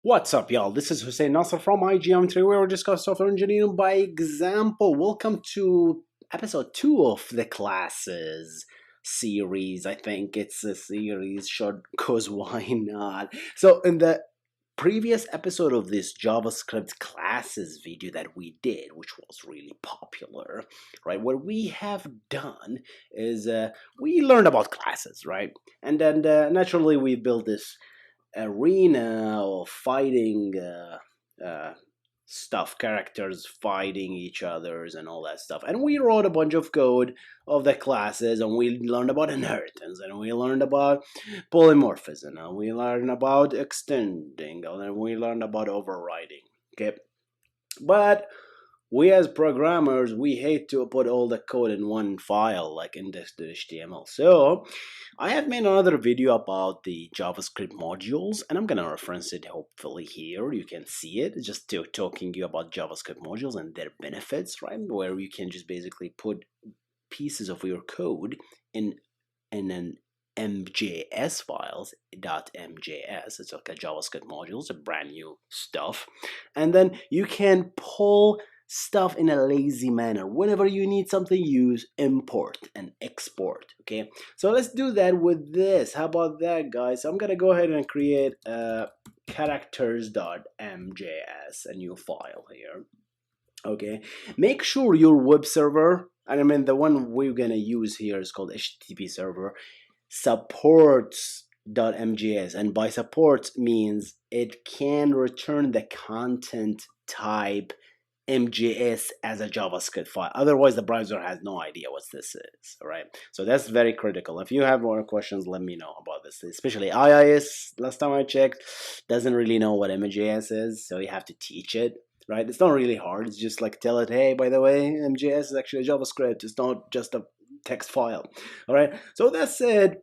What's up, y'all? This is Hussein Nasser from iGeometry, where we discuss software engineering by example. Welcome to episode 2 of the classes series. I think it's a series short because why not? So, in the previous episode of this JavaScript classes video that we did, which was really popular, right? What we have done is we learned about classes, right? And then naturally we built this arena of fighting stuff, characters fighting each others and all that stuff. And we wrote a bunch of code of the classes, and we learned about inheritance, and we learned about polymorphism, and we learned about extending, and we learned about overriding. Okay, but we as programmers, we hate to put all the code in one file like index.html. So I have made another video about the JavaScript modules, and I'm gonna reference it hopefully here. You can see it, just talking to you about JavaScript modules and their benefits, right? Where you can just basically put pieces of your code in an MJS files .mjs. It's like a JavaScript module. It's a brand new stuff, and then you can pull stuff in a lazy manner. Whenever you need something, use import and export. Okay, so let's do that with this. How about that, guys? I'm gonna go ahead and create a characters.mjs, a new file here. Okay, make sure your web server, and I mean the one we're gonna use here is called HTTP server, supports .mjs, and by supports means it can return the content type MJS as a JavaScript file. Otherwise, the browser has no idea what this is. All right, so that's very critical. If you have more questions, let me know about this. Especially IIS, last time I checked, doesn't really know what MJS is, so you have to teach it. Right, it's not really hard. It's just like tell it, hey, by the way, MJS is actually a JavaScript. It's not just a text file. All right, so that said,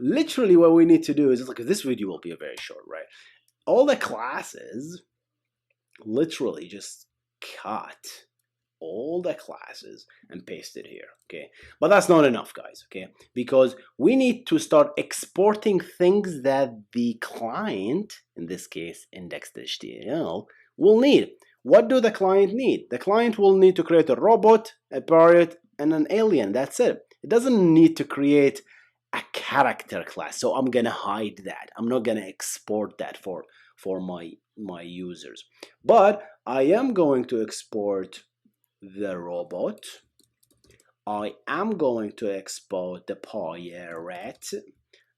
literally what we need to do is, like, this video will be very short, right? All the classes, literally just cut all the classes and paste it here. Okay, but that's not enough, guys. Okay, because we need to start exporting things that the client, in this case index.html, will need. What do the client need? The client will need to create a robot, a parrot, and an alien. That's it. It doesn't need to create a character class. So I'm gonna hide that. I'm not gonna export that for my users. But I am going to export the robot. I am going to export the pirate,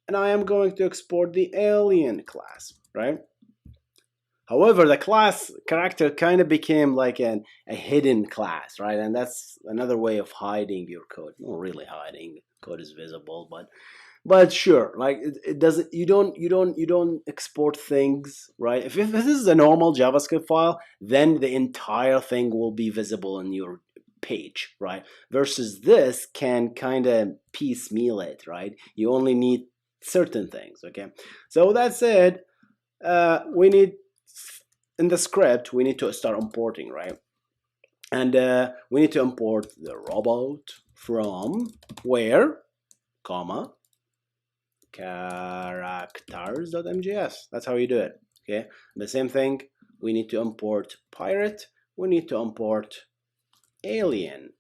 and I am going to export the alien class, right? However, the class character kind of became like a hidden class, right? And that's another way of hiding your code. Not really hiding, code is visible, but sure, like it doesn't, you don't export things, right? If this is a normal JavaScript file, then the entire thing will be visible on your page, right? Versus this can kind of piecemeal it, right? You only need certain things. Okay, so that said, we need, in the script, we need to start importing, right? And we need to import the robot from where, comma, characters.mjs. That's how you do it. Okay, the same thing, we need to import pirate, we need to import alien,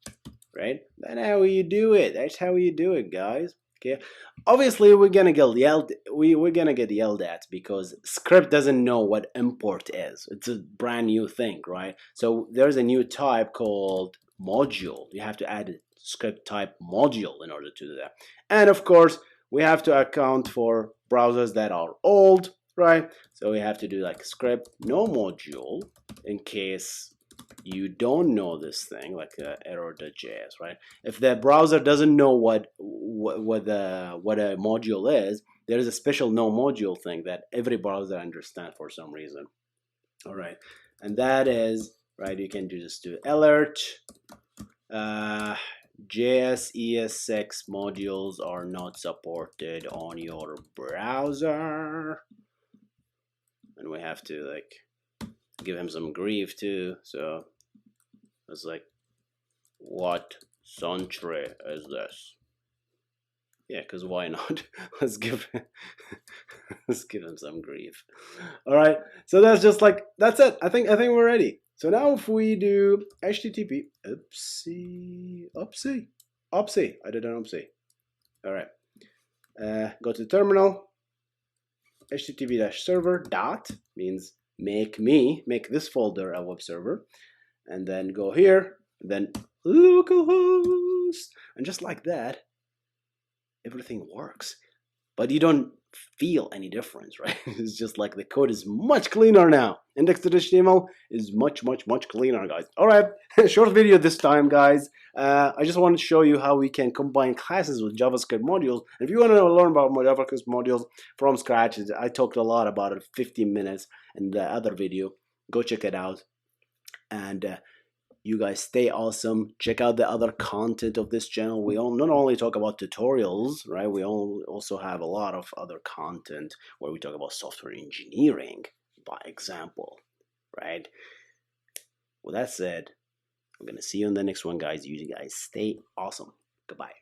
right? That's how you do it. That's how you do it, guys. Okay, obviously we're gonna get yelled, we're gonna get yelled at because script doesn't know what import is. It's a brand new thing, right? So there's a new type called module. You have to add a script type module in order to do that. And of course, we have to account for browsers that are old, right? So we have to do like script no module in case you don't know this thing, like error.js, right? If the browser doesn't know what a module is, there is a special no module thing that every browser understands for some reason. All right, and that is, right, you can just do alert, JS ES6 modules are not supported on your browser, and we have to like give him some grief too. So it's like, what century is this? Yeah, because why not? let's give let's give him some grief. All right. So that's just like that's it. I think we're ready. So now if we do HTTP, oopsie, I did an oopsie. All right. Go to terminal. HTTP-server dot means make this folder a web server, and then go here, and then localhost, and just like that, everything works. But you don't feel any difference, right? It's just like the code is much cleaner now. Index.html is much cleaner, guys. All right, short video this time, guys. I just want to show you how we can combine classes with JavaScript modules. And if you want to learn about my JavaScript modules from scratch, I talked a lot about it, 15 minutes in the other video. Go check it out. And you guys stay awesome. Check out the other content of this channel. We not only talk about tutorials, right? We also have a lot of other content where we talk about software engineering, by example, right? With that said, I'm going to see you in the next one, guys. You guys stay awesome. Goodbye.